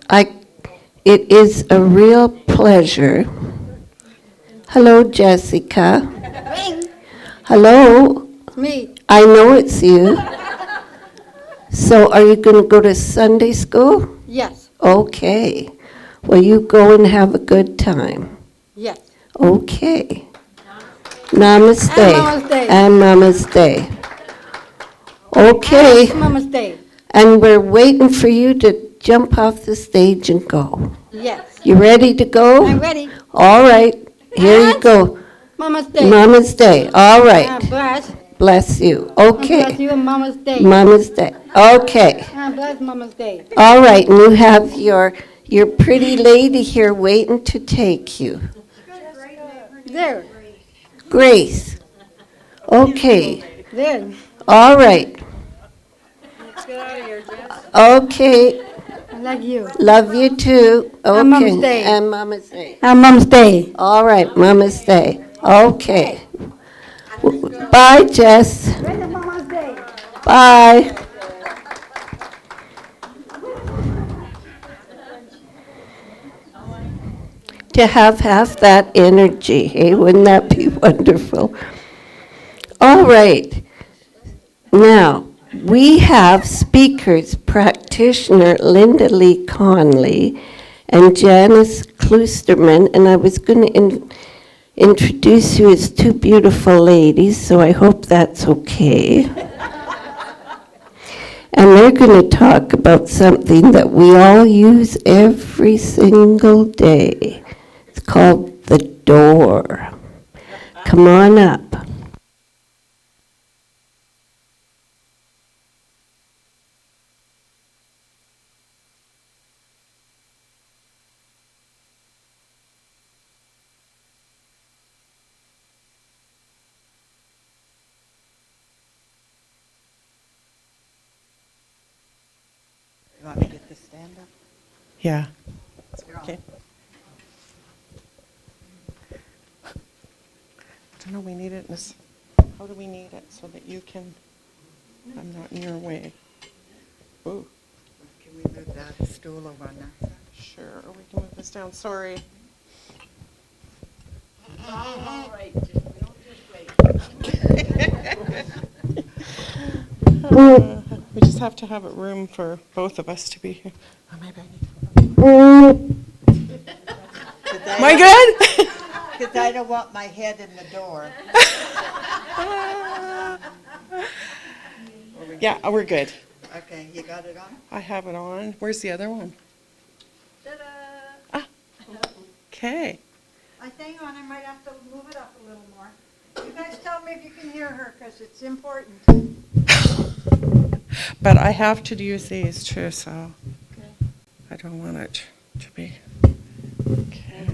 I, it is a real pleasure. Hello, Jessica. Ring. Hello. Me. I know it's you. So are you going to go to Sunday school? Yes. Okay. Well, you go and have a good time. Yes. Okay. Namaste. And Mama's Day. And Mama's Day. Okay. And Mama's Day. And we're waiting for you to jump off the stage and go. Yes. You ready to go? I'm ready. All right. Here you And go. Mama's Day. Mama's Day. All right. Bless. Bless you. Bless Okay. you on Mama's Day. Mama's Day. Okay. Bless Mama's Day. All right. And you have your pretty lady here waiting to take you. There. Grace. Okay. There. All right. Get out of here, Jess. Okay. I like you. Love you too. Okay. And Mama's Day. And Mama's Day. And Mama's Day. All right. Mama's Day. Okay. Bye, Jess. Bless Mama's Day. Bye. To have half that energy, hey? Wouldn't that be wonderful? All right. Now, we have speakers, practitioner Linda Lee Connolly and Janice Kloosterman, and I was going to introduce you as two beautiful ladies, so I hope that's okay. And they're going to talk about something that we all use every single day. It's called the door. Come on up. You want me to get this stand up? Yeah. Okay. I don't know, we need it in this, how do we need it so that you can, I'm not in your way. Ooh, Can we move that stool over on that side? sure, or we can move this down, sorry. We just have to have it room for both of us to be here. Oh, maybe I need. Am I good? Because I don't want my head in the door. Yeah, we're good. Okay, you got it on? I have it on. Where's the other one? Ah, okay. I think I might have to move it up a little more. You guys tell me if you can hear her, because it's important. But I have to use these too, so I don't want it to be. Okay.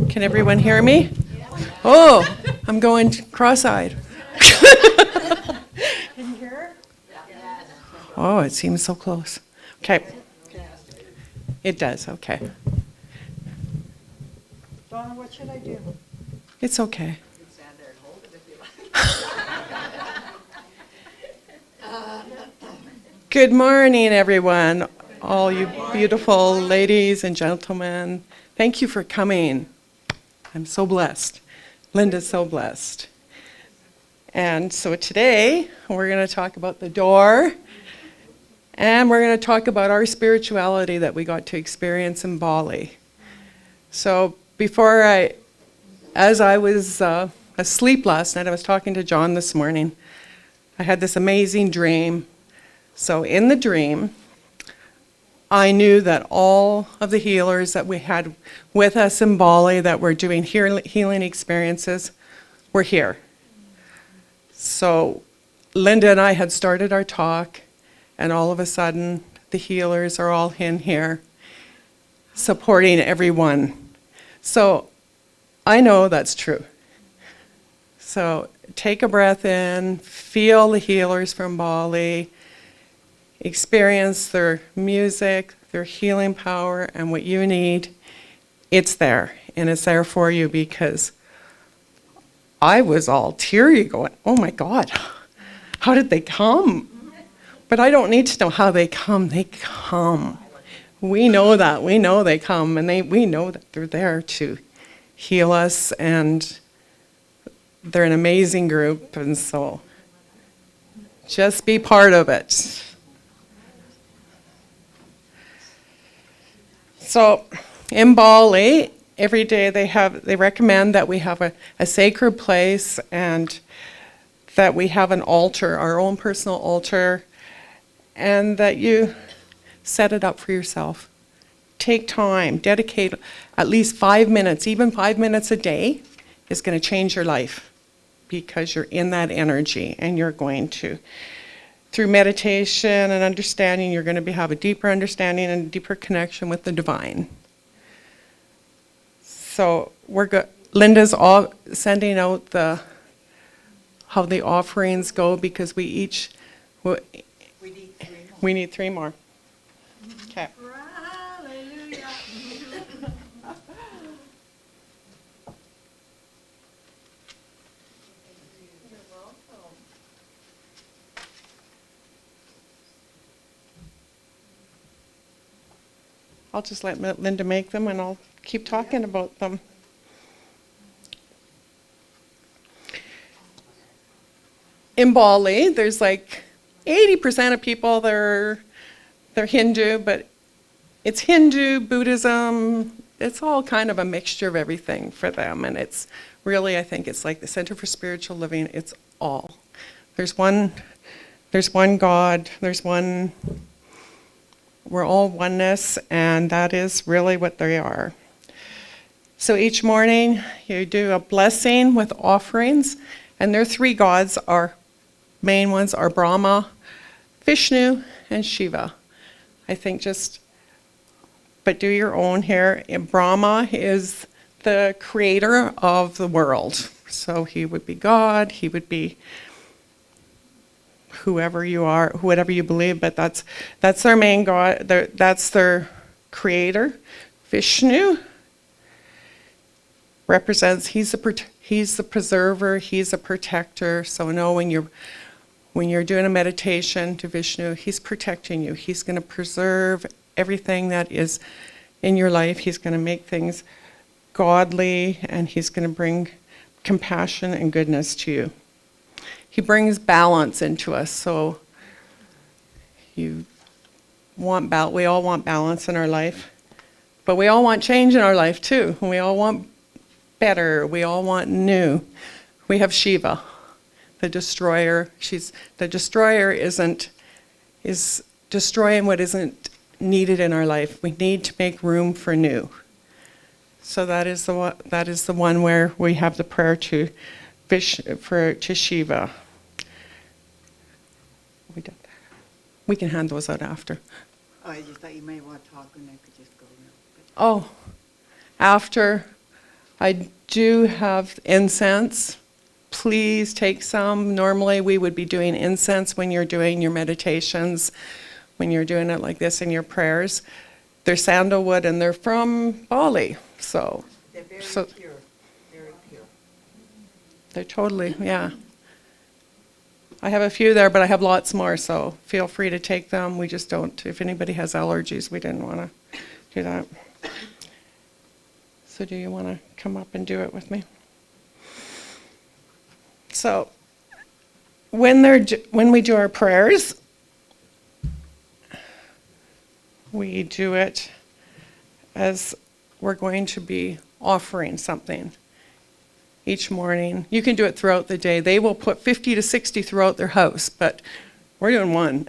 Can everyone hear me? Oh, I'm going cross-eyed. Can you hear her? Oh, it seems so close. Okay. It does, okay. Donna, what should I do? It's okay. Good morning, everyone, all you beautiful ladies and gentlemen. Thank you for coming. I'm so blessed. Linda's so blessed. And so today, we're going to talk about the door, and we're going to talk about our spirituality that we got to experience in Bali. So as I was asleep last night, I was talking to John this morning. I had this amazing dream. So in the dream, I knew that all of the healers that we had with us in Bali that were doing healing experiences were here. So Linda and I had started our talk, and all of a sudden, the healers are all in here supporting everyone. So I know that's true. So take a breath in, feel the healers from Bali, experience their music, their healing power, and what you need. It's there, and it's there for you, because I was all teary going, oh my God, how did they come? But I don't need to know how they come. They come. we know that. We know they come, and we know that they're there to heal us, and they're an amazing group, and so just be part of it. So in Bali, every day they recommend that we have a sacred place, and that we have an altar, our own personal altar, and that you set it up for yourself. Take time, dedicate at least 5 minutes, even 5 minutes a day is going to change your life, because you're in that energy, and you're going to, through meditation and understanding, you're going to have a deeper understanding and a deeper connection with the divine. So Linda's all sending out how the offerings go, because we need 3 more. We need 3 more. Okay. Hallelujah. I'll just let Linda make them, and I'll keep talking about them. In Bali, there's like 80% of people, they're Hindu, but it's Hindu, Buddhism, it's all kind of a mixture of everything for them. And it's really, I think it's like the Center for Spiritual Living, it's all. There's one God, we're all oneness, and that is really what they are. So each morning you do a blessing with offerings, and their 3 gods are, main ones are Brahma, Vishnu, and Shiva. I think but do your own here. Brahma is the creator of the world. So he would be God, he would be whoever you are, whatever you believe, but that's their main God, that's their creator. Vishnu represents, he's the preserver, he's a protector. So know when you're doing a meditation to Vishnu, he's protecting you. He's going to preserve everything that is in your life. He's going to make things godly, and he's going to bring compassion and goodness to you. He brings balance into us. So we all want balance in our life, but we all want change in our life too. We all want better. We all want new. We have Shiva, the destroyer. The destroyer is destroying what isn't needed in our life. We need to make room for new. So that is the one where we have the prayer to Shiva. We can hand those out after. Oh, I just thought you may want to talk, and I could just go now. Oh, after I do have incense. Please take some. Normally we would be doing incense when you're doing your meditations, when you're doing it like this in your prayers. They're sandalwood, and they're from Bali. So They're very pure, very pure. They're totally, yeah. I have a few there, but I have lots more, so feel free to take them. We just don't, if anybody has allergies, we didn't want to do that. So do you want to come up and do it with me? So when we do our prayers, we do it as we're going to be offering something each morning. You can do it throughout the day. They will put 50 to 60 throughout their house, but we're doing one.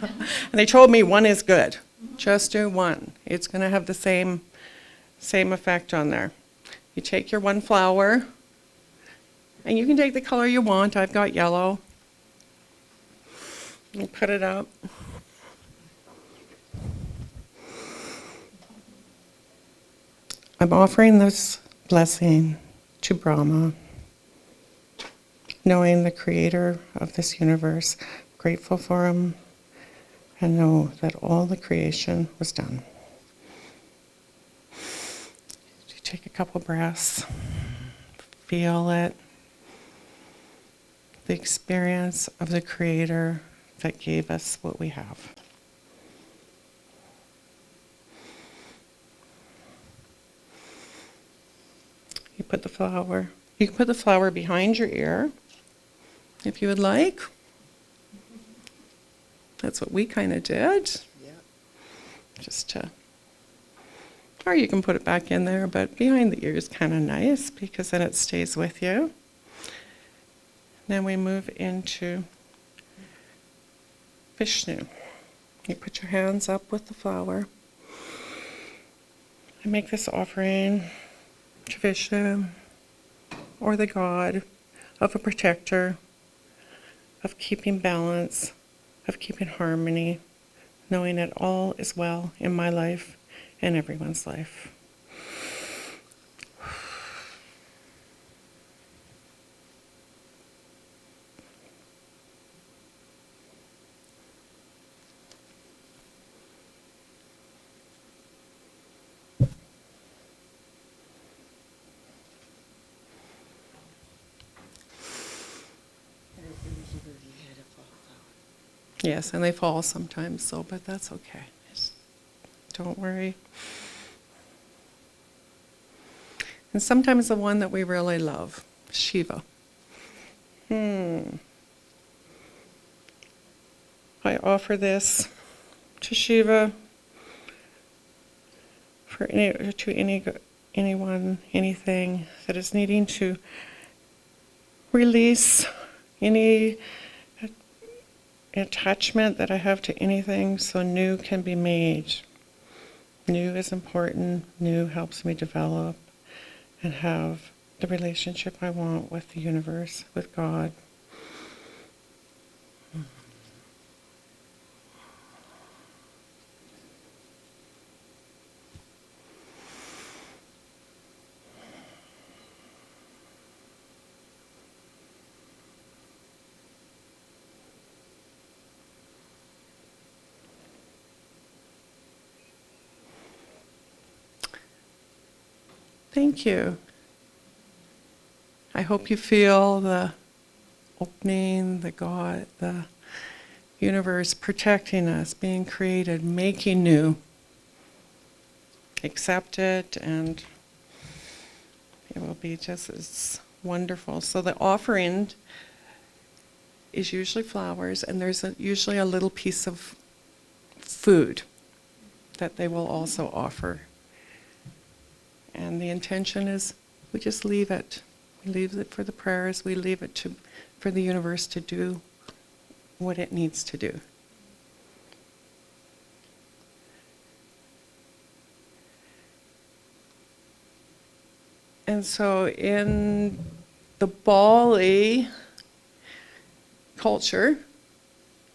And they told me 1 is good. Just do 1. It's going to have the same effect on there. You take your 1 flower, and you can take the color you want. I've got yellow. You put it up. I'm offering this blessing to Brahma, knowing the creator of this universe, grateful for him, and know that all the creation was done. You take a couple breaths, feel it, the experience of the creator that gave us what we have. put the flower. You can put the flower behind your ear if you would like. That's what we kind of did. Yeah. Just to, or you can put it back in there, but behind the ear is kind of nice because then it stays with you. Then we move into Vishnu. You put your hands up with the flower. I make this offering to Vishnu, or the god of a protector, of keeping balance, of keeping harmony, knowing that all is well in my life and everyone's life. Yes, and they fall sometimes, so, but that's okay. Just don't worry. And sometimes the one that we really love, Shiva. I offer this to Shiva for anyone, anything that is needing to release any attachment that I have to anything, so new can be made. New is important. New helps me develop and have the relationship I want with the universe, with God. Thank you. I hope you feel the opening, the God, the universe protecting us, being created, making new. Accept it, and it will be just as wonderful. So the offering is usually flowers, and there's usually a little piece of food that they will also offer. And the intention is we just leave it. We leave it for the prayers. We leave it for the universe to do what it needs to do. And so in the Bali culture,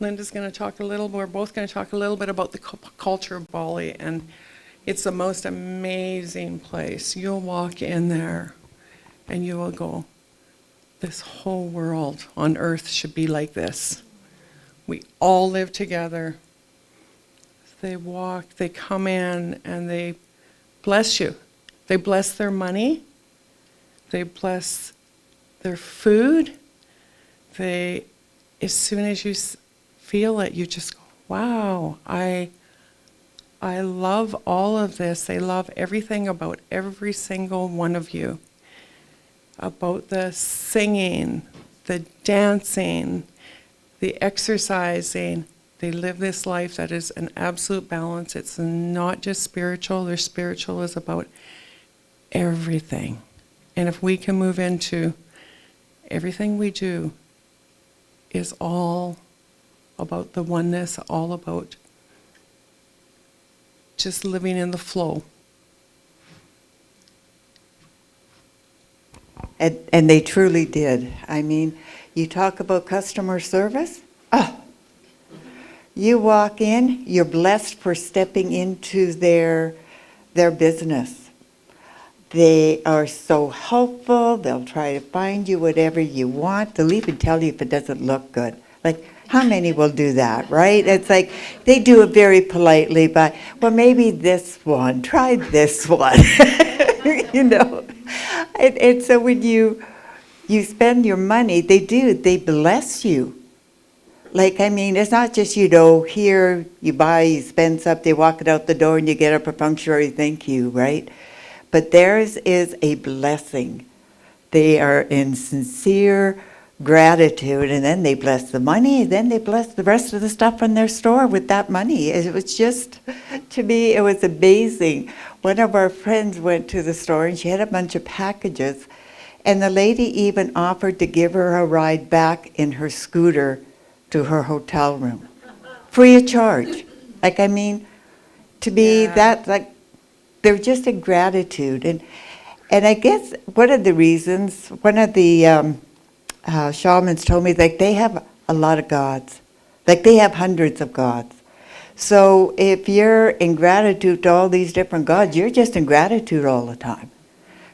Linda's going to talk a little, we're both going to talk a little bit about the culture of Bali, and it's the most amazing place. You'll walk in there and you will go, this whole world on earth should be like this. We all live together. They walk, they come in, and they bless you. They bless their money. They bless their food. They, as soon as you feel it, you just go, wow, I love all of this. They love everything about every single one of you. About the singing, the dancing, the exercising. They live this life that is an absolute balance. It's not just spiritual. Their spiritual is about everything. And if we can move into everything we do is all about the oneness, all about just living in the flow. And they truly did. I mean, you talk about customer service. Oh, you walk in, you're blessed for stepping into their business. They are so helpful. They'll try to find you whatever you want. They'll even tell you if it doesn't look good. Like, how many will do that, right? It's like they do it very politely, but, well, maybe this one, try this one, you know. And so when you spend your money, they bless you. Like, I mean, it's not just, you know, here you buy, you spend something, walk it out the door, and you get a perfunctory thank you, right? but theirs is a blessing. They are in sincere gratitude, and then they bless the money, then they bless the rest of the stuff in their store with that money. It was just, to me, it was amazing. One of our friends went to the store, and she had a bunch of packages, and the lady even offered to give her a ride back in her scooter to her hotel room, free of charge. Like, I mean, to me, that, like, they're just in gratitude. And I guess one of the reasons, one of the shamans told me, like, they have a lot of gods. Like, they have hundreds of gods. So if you're in gratitude to all these different gods, you're just in gratitude all the time.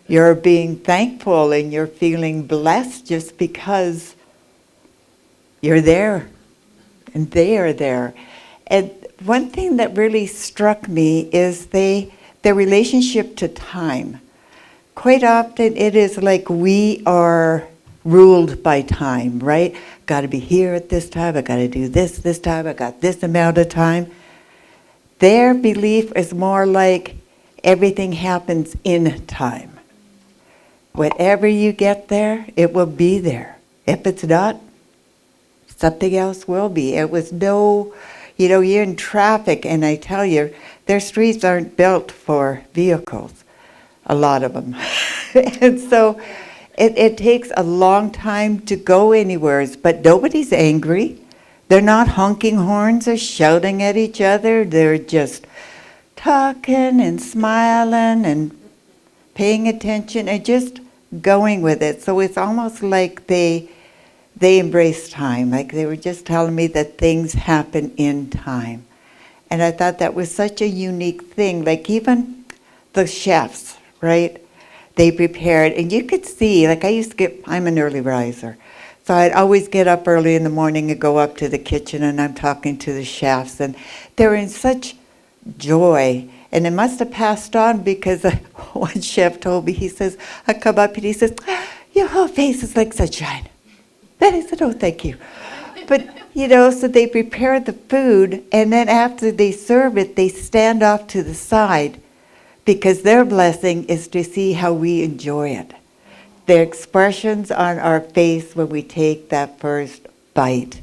You're being thankful and you're feeling blessed just because you're there and they are there. And one thing that really struck me is their relationship to time. Quite often it is like we are ruled by time, right? Got to be here at this time, I got to do this time, I got this amount of time. Their belief is more like everything happens in time. Whatever you get there, it will be there. If it's not, something else will be. It was no, you're in traffic, and I tell you, their streets aren't built for vehicles, a lot of them. And so it takes a long time to go anywhere, but nobody's angry. They're not honking horns or shouting at each other. They're just talking and smiling and paying attention and just going with it. So it's almost like they embrace time. Like they were just telling me that things happen in time. And I thought that was such a unique thing. Like even the chefs, right? They prepared, and you could see, like I'm an early riser. So I'd always get up early in the morning and go up to the kitchen, and I'm talking to the chefs, and they're in such joy. And it must have passed on because one chef told me, he says, I come up and he says, your whole face is like sunshine. Then I said, oh, thank you. But, so they prepare the food, and then after they serve it, they stand off to the side because their blessing is to see how we enjoy it. The expressions on our face when we take that first bite.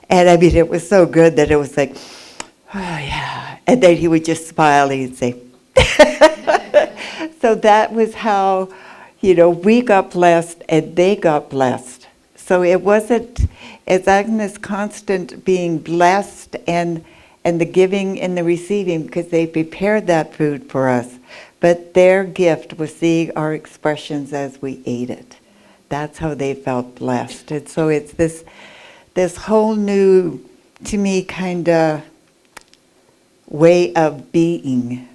And I mean, it was so good that it was like, oh yeah. And then he would just smile and he'd say, so that was how, we got blessed and they got blessed. So it wasn't, it's Agnes constant being blessed and the giving and the receiving, because they prepared that food for us. But their gift was seeing our expressions as we ate it. That's how they felt blessed. And so it's this whole new, to me, kind of way of being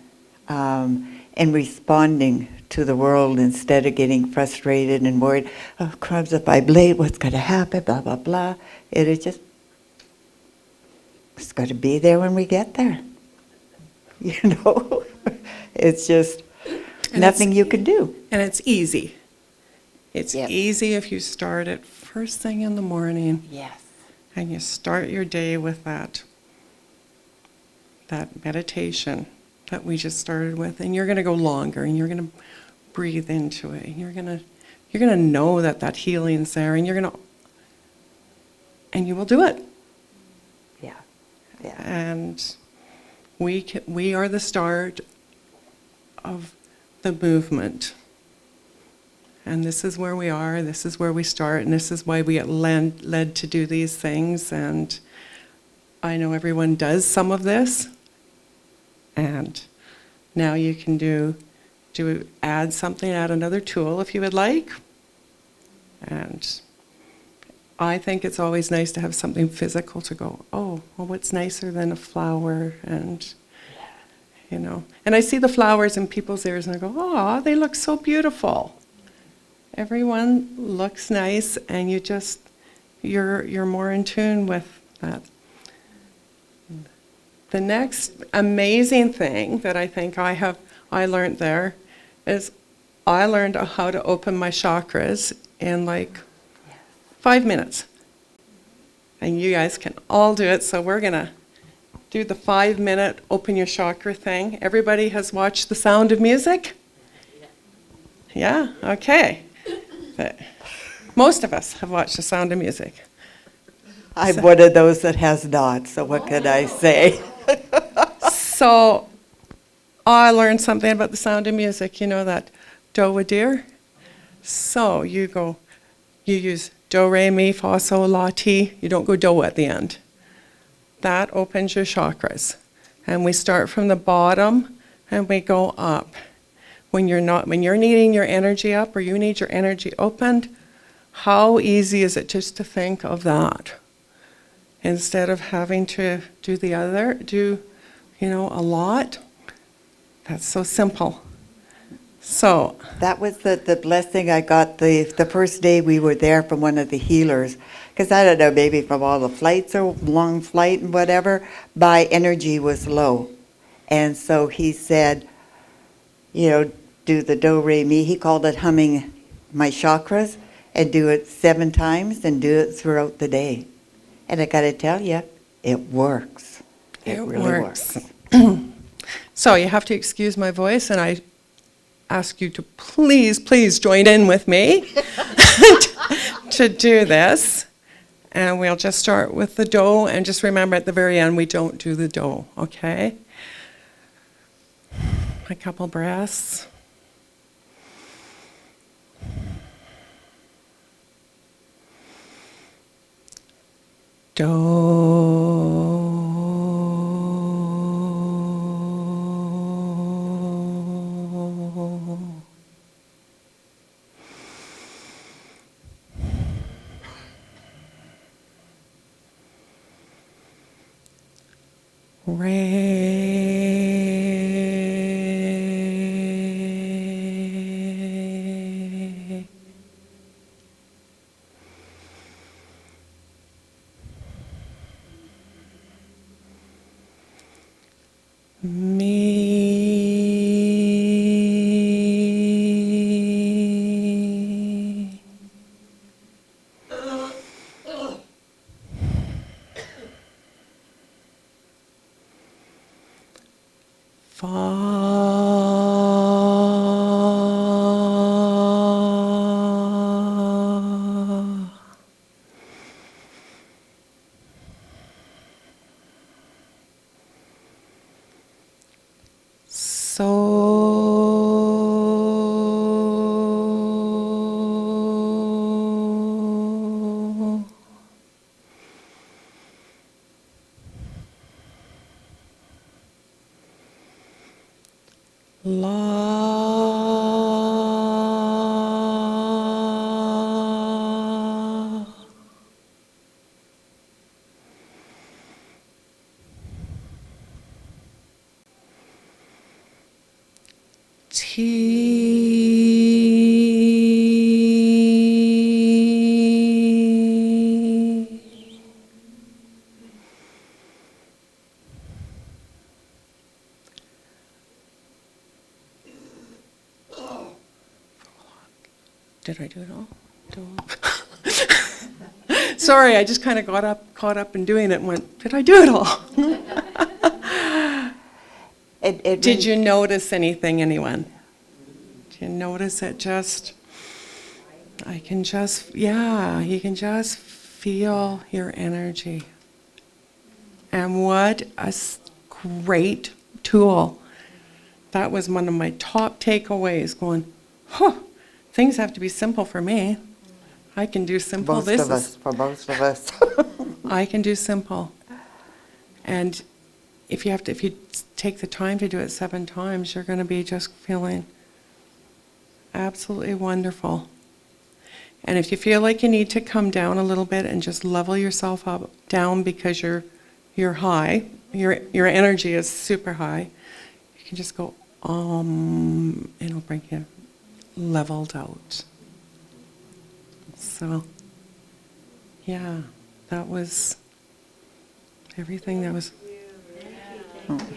and responding to the world instead of getting frustrated and worried, oh, crumbs, if I'm late, what's going to happen, blah, blah, blah. It is just, it's got to be there when we get there. It's just nothing you can do. And it's easy. It's Yep. easy if you start it first thing in the morning. Yes. And you start your day with that meditation that we just started with, and you're going to go longer, and you're going to breathe into it, and you're going to know that healing's there, and and you will do it. Yeah. Yeah. And we are the start of the movement. And this is where we are, this is where we start, and this is why we get led to do these things. And I know everyone does some of this. And now you can add something, add another tool if you would like. And I think it's always nice to have something physical to go, oh, well, what's nicer than a flower? And and I see the flowers in people's ears and I go, oh, they look so beautiful. Everyone looks nice, and you're more in tune with that. The next amazing thing that I think I learned there is I learned how to open my chakras in like 5 minutes. And you guys can all do it, so we're going to do the 5-minute open your chakra thing. Everybody has watched The Sound of Music? Yeah, okay. But most of us have watched The Sound of Music. I'm one of those that has not, so what can I say? So I learned something about The Sound of Music. You know that do a deer? So you use do, re, mi, fa, sol, la, ti. You don't go do at the end. That opens your chakras. And we start from the bottom and we go up. When you're needing your energy up or you need your energy opened, how easy is it just to think of that? Instead of having to do a lot. That's so simple. So, That was the blessing I got the first day we were there from one of the healers. Because I don't know, maybe from all the flights or long flight and whatever, my energy was low. And so he said, do the do, re, mi. He called it humming my chakras, and do it 7 times and do it throughout the day. And I got to tell you, it works. It really works. So you have to excuse my voice, and I ask you to please join in with me to do this. And we'll just start with the do, and just remember at the very end we don't do the do, okay? A couple breaths. Do. Re. Me. Fa. So. La. Ti. Did I do it all? Sorry, I just kind of caught up in doing it and went, did I do it all? Did you notice anything, anyone? Did you notice it just, you can just feel your energy. And what a great tool. That was one of my top takeaways, going, things have to be simple for me. I can do simple. For most of us. I can do simple. And if you take the time to do it 7 times, you're going to be just feeling absolutely wonderful. And if you feel like you need to come down a little bit and just level yourself down because you're high, your energy is super high, you can just go it'll bring you leveled out. So, yeah, that was everything that was.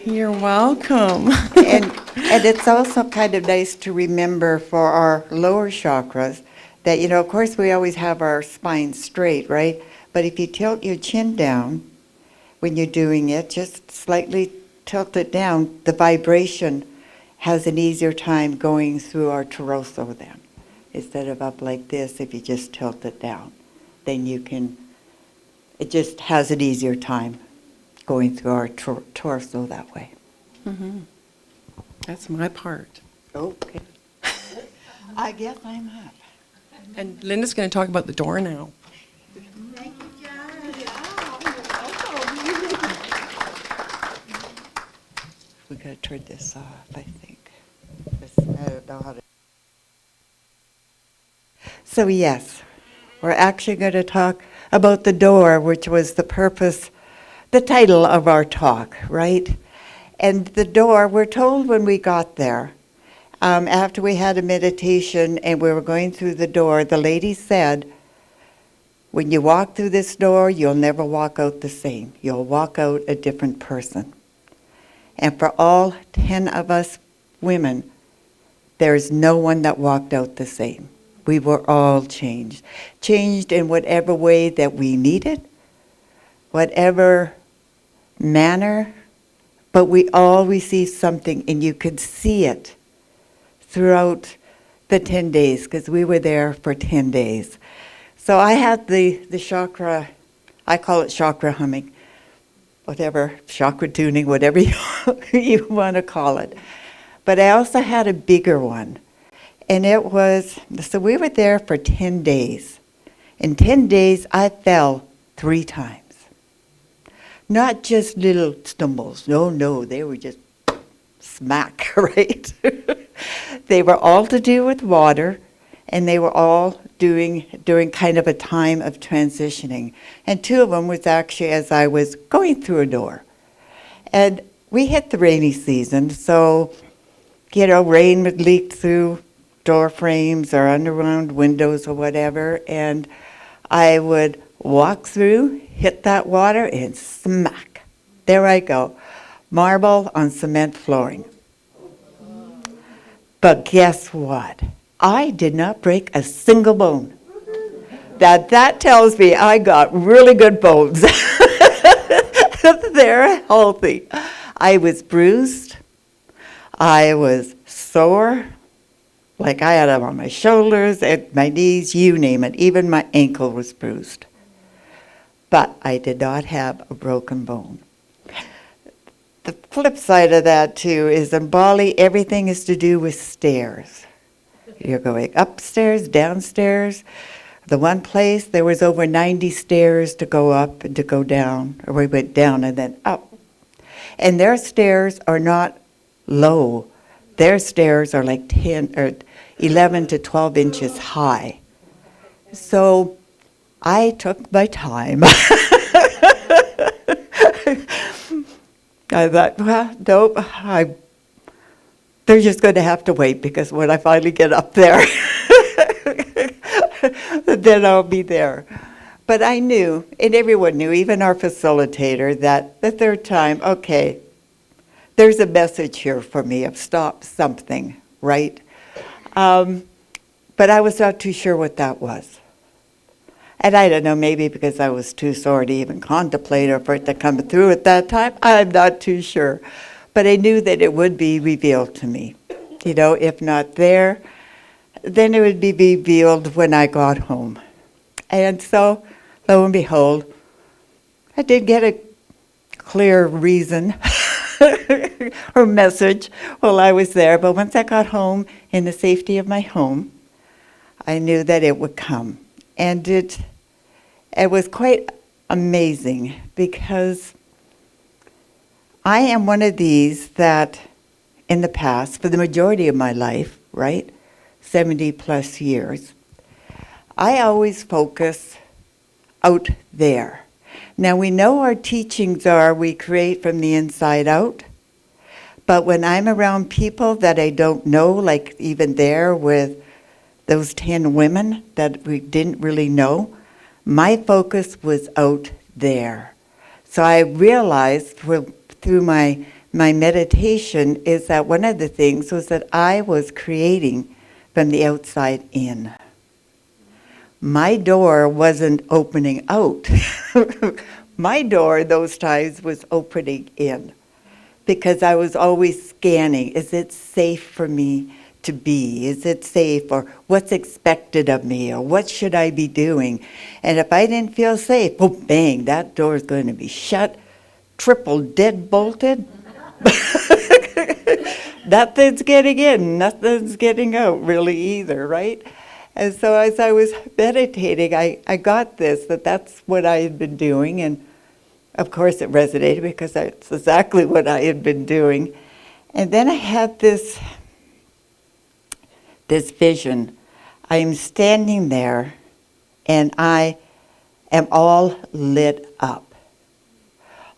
You're welcome. and it's also kind of nice to remember for our lower chakras that, of course we always have our spine straight, right? But if you tilt your chin down when you're doing it, just slightly tilt it down, the vibration has an easier time going through our torso then. Instead of up like this, if you just tilt it down, then you can, it just has an easier time going through our torso that way. That's my part. Okay. I guess I'm up. And Linda's going to talk about the door now. Thank you, Janice. We gotta turn this off, I think. I don't know how to. So yes, we're actually going to talk about the door, which was the purpose, the title of our talk, right? And the door, we're told when we got there, after we had a meditation and we were going through the door, the lady said, when you walk through this door, you'll never walk out the same. You'll walk out a different person. And for all 10 of us women, there's no one that walked out the same. We were all changed. Changed in whatever way that we needed, whatever manner, but we all received something, and you could see it throughout the 10 days, because we were there for 10 days. So I had the chakra, I call it chakra humming, whatever, chakra tuning, whatever you want to call it. But I also had a bigger one. And it was, so we were there for 10 days. In 10 days, I fell 3 times. Not just little stumbles. No, they were just smack, right? They were all to do with water, and they were all during kind of a time of transitioning. And 2 of them was actually as I was going through a door. And we hit the rainy season, so, rain would leak through door frames or underground windows or whatever, and I would walk through, hit that water, and smack. There I go. Marble on cement flooring. But guess what? I did not break a single bone. That tells me I got really good bones. They're healthy. I was bruised. I was sore. Like I had them on my shoulders, at my knees, you name it. Even my ankle was bruised. But I did not have a broken bone. The flip side of that, too, is in Bali, everything is to do with stairs. You're going upstairs, downstairs. The one place, there was over 90 stairs to go up and to go down. Or we went down and then up. And their stairs are not low. Their stairs are like 10 or 11 to 12 inches high. So I took my time. I thought, well, nope, they're just going to have to wait, because when I finally get up there, then I'll be there. But I knew, and everyone knew, even our facilitator, that the third time, okay, there's a message here for me of stop something, right? But I was not too sure what that was. And I don't know, maybe because I was too sore to even contemplate or for it to come through at that time. I'm not too sure. But I knew that it would be revealed to me. If not there, then it would be revealed when I got home. And so, lo and behold, I did get a clear reason or message while I was there. But once I got home in the safety of my home, I knew that it would come. And it was quite amazing, because I am one of these that in the past, for the majority of my life, right, 70 plus years, I always focus out there. Now we know our teachings are we create from the inside out, but when I'm around people that I don't know, like even there with those 10 women that we didn't really know, my focus was out there. So I realized through my meditation is that one of the things was that I was creating from the outside in. My door wasn't opening out. My door those times was opening in. because I was always scanning. Is it safe for me to be? Is it safe? Or what's expected of me? Or what should I be doing? And if I didn't feel safe, boom, bang, that door is going to be shut, triple dead bolted. Nothing's getting in, nothing's getting out really either, right? And so as I was meditating, I got this, that's what I had been doing. And of course it resonated because that's exactly what I had been doing. And then I had this vision. I am standing there and I am all lit up.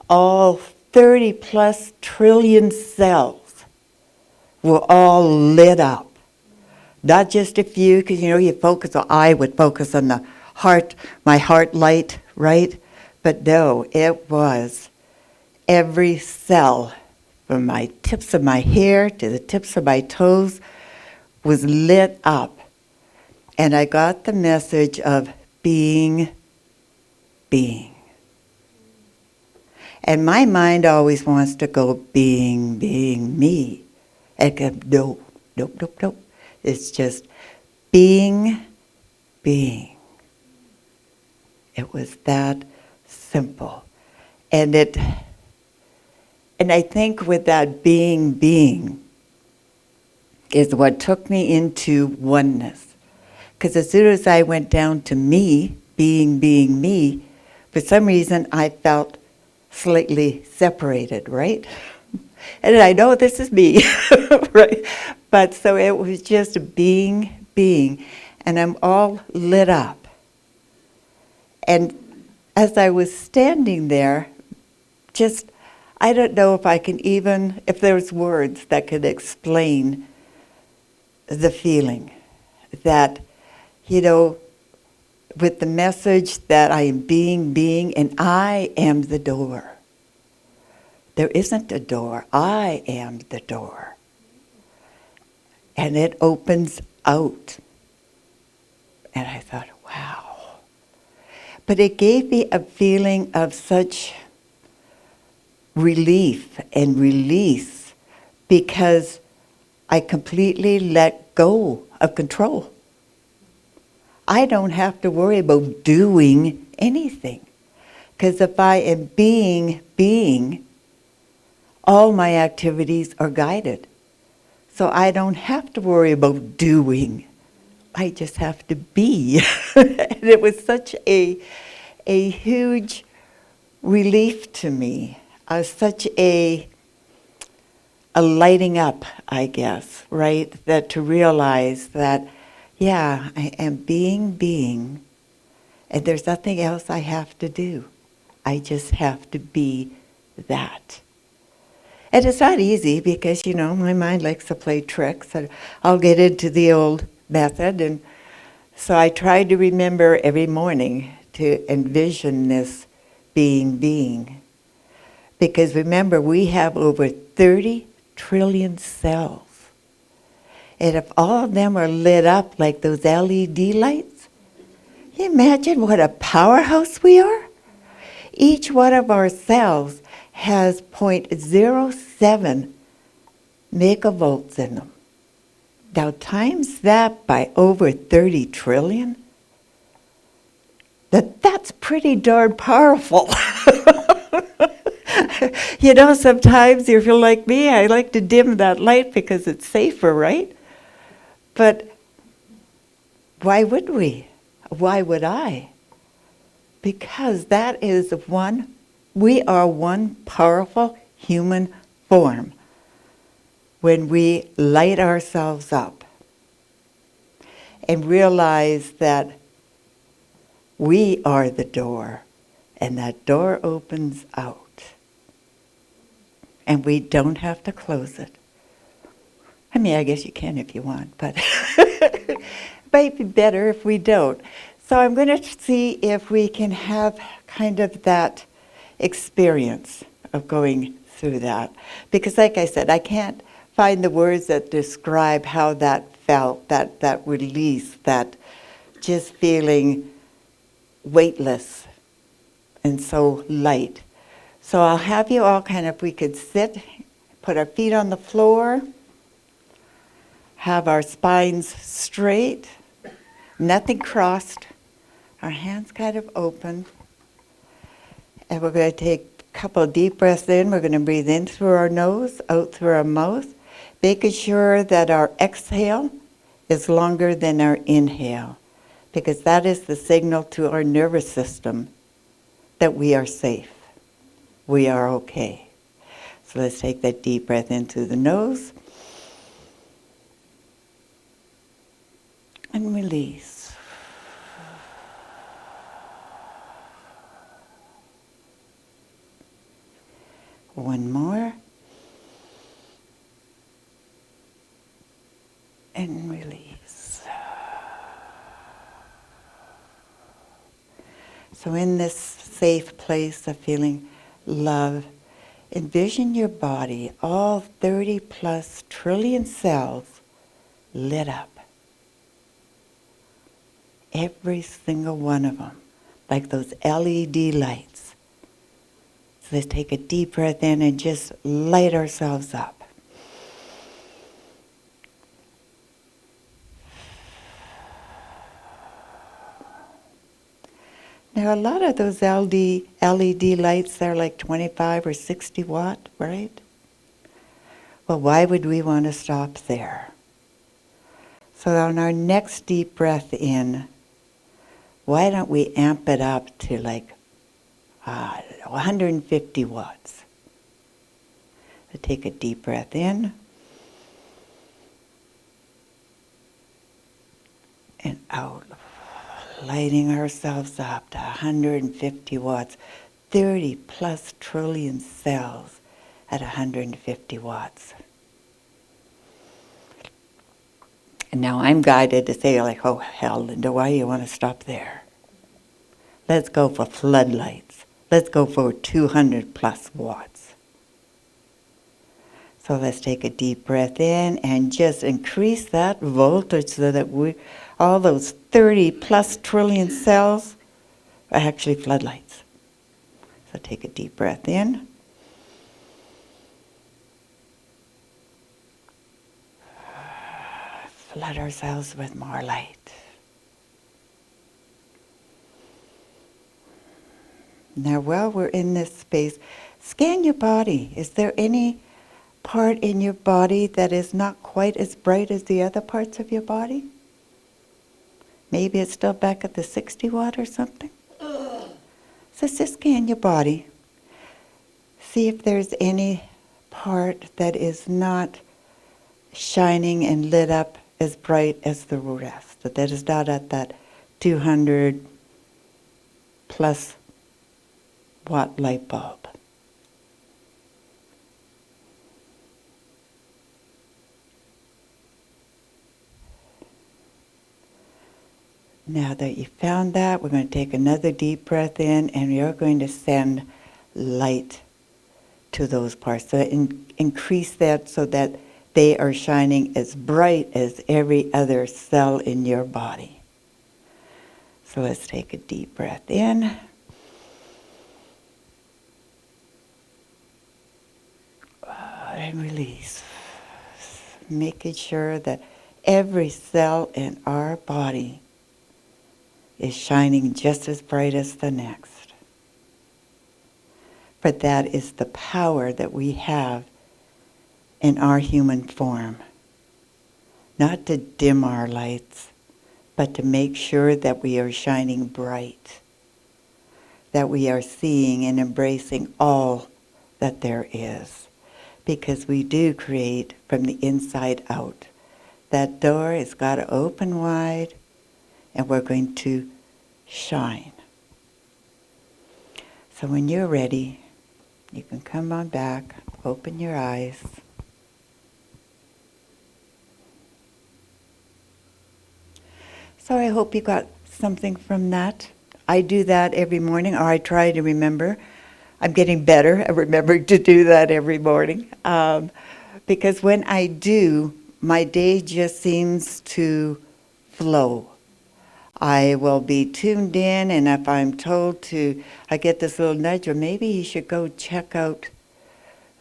All 30 plus trillion cells were all lit up. Not just a few, because you focus on, I would focus on the heart, my heart light, right? But no, it was every cell from my tips of my hair to the tips of my toes was lit up. And I got the message of being. And my mind always wants to go being me. And go, nope. It's just being. It was that simple. And I think with that being is what took me into oneness. Because as soon as I went down to me, being me, for some reason I felt slightly separated, right? And I know this is me, right? But so it was just being, and I'm all lit up. And as I was standing there, I don't know if there's words that could explain the feeling that, with the message that I am being, and I am the door. There isn't a door. I am the door. And it opens out. And I thought, wow. But it gave me a feeling of such relief and release because I completely let go of control. I don't have to worry about doing anything. Because if I am being, all my activities are guided. So I don't have to worry about doing. I just have to be. And it was such a huge relief to me. Such a lighting up, I guess, right? That to realize that, yeah, I am being, and there's nothing else I have to do. I just have to be that. And it's not easy because, my mind likes to play tricks. And I'll get into the old method. And so I try to remember every morning to envision this being. Because remember, we have over 30 trillion cells. And if all of them are lit up like those LED lights, can you imagine what a powerhouse we are? Each one of our cells has 0.07 megavolts in them. Now times that by over 30 trillion, that's pretty darn powerful. Sometimes if you're like me, I like to dim that light because it's safer, right? But why would we? Why would I? Because that is we are one powerful human form when we light ourselves up and realize that we are the door and that door opens out. And we don't have to close it. I guess you can if you want, but it might be better if we don't. So I'm going to see if we can have kind of that experience of going through that. Because like I said, I can't find the words that describe how that felt, that release, that just feeling weightless and so light. So I'll have you all we could sit put our feet on the floor, have our spines straight, nothing crossed, our hands kind of open. And we're going to take a couple of deep breaths in. We're going to breathe in through our nose, out through our mouth, making sure that our exhale is longer than our inhale, because that is the signal to our nervous system that we are safe. We are okay. So let's take that deep breath in through the nose and release. One more. And release. So in this safe place of feeling love, envision your body, all 30 plus trillion cells lit up. Every single one of them, like those LED lights. So let's take a deep breath in and just light ourselves up. Now a lot of those LED lights, they're like 25 or 60 watt, right? Well, why would we want to stop there? So on our next deep breath in, why don't we amp it up to like 150 watts? So take a deep breath in and out, lighting ourselves up to 150 watts, 30 plus trillion cells at 150 watts. And now I'm guided to say, like, oh, hell, Linda, why do you want to stop there? Let's go for floodlights. Let's go for 200 plus watts. So let's take a deep breath in and just increase that voltage so that all those 30 plus trillion cells are actually floodlights. So take a deep breath in. Flood ourselves with more light. Now, while we're in this space, scan your body. Is there any part in your body that is not quite as bright as the other parts of your body? Maybe it's still back at the 60 watt or something. So just scan your body. See if there's any part that is not shining and lit up as bright as the rest, that is not at that 200 plus watt light bulb. Now that you found that, we're going to take another deep breath in, and we are going to send light to those parts. So increase that so that they are shining as bright as every other cell in your body. So let's take a deep breath in. And release. Making sure that every cell in our body is shining just as bright as the next. For that is the power that we have in our human form. Not to dim our lights, but to make sure that we are shining bright, that we are seeing and embracing all that there is. Because we do create from the inside out. That door has got to open wide, and we're going to shine. So when you're ready, you can come on back, open your eyes. So I hope you got something from that. I do that every morning, or I try to remember. I'm getting better at remembering to do that every morning. Because when I do, my day just seems to flow. I will be tuned in, and if I'm told to, I get this little nudge, or maybe you should go check out,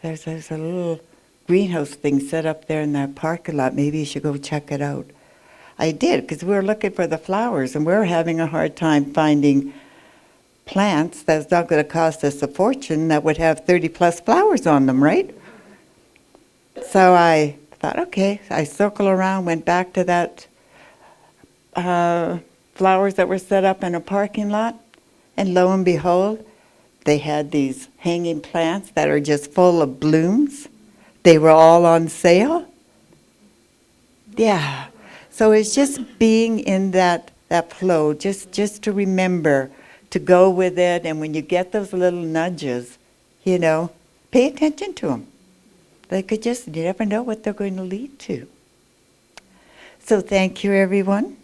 there's a little greenhouse thing set up there in that parking lot. Maybe you should go check it out. I did, because we were looking for the flowers, and we were having a hard time finding plants that's not going to cost us a fortune that would have 30-plus flowers on them, right? So I thought, okay, I circled around, went back to that flowers that were set up in a parking lot, and lo and behold, they had these hanging plants that are just full of blooms. They were all on sale. Yeah. So it's just being in that flow, just to remember to go with it. And when you get those little nudges, pay attention to them. They could you never know what they're going to lead to. So thank you, everyone.